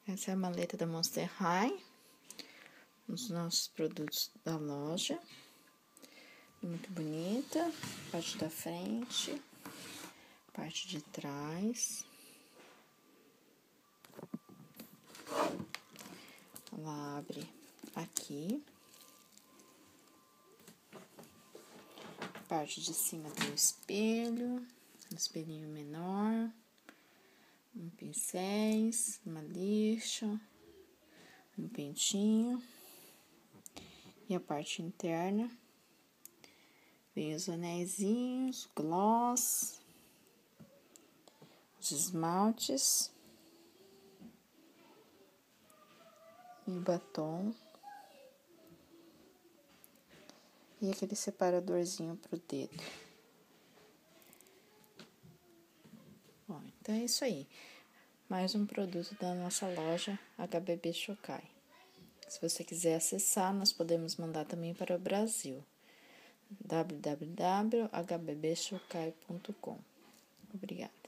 Essa é a maleta da Monster High, os nossos produtos da loja. Muito bonita, parte da frente, parte de trás. Ela abre aqui. Parte de cima tem o espelho, um espelhinho menor, pincéis, uma lixa, um pentinho. E a parte interna vem os anéisinhos, gloss, os esmaltes e batom. E aquele separadorzinho pro dedo. Bom, então é isso aí. Mais um produto da nossa loja HBB Shokai. Se você quiser acessar, nós podemos mandar também para o Brasil. www.hbbshokai.com. Obrigada.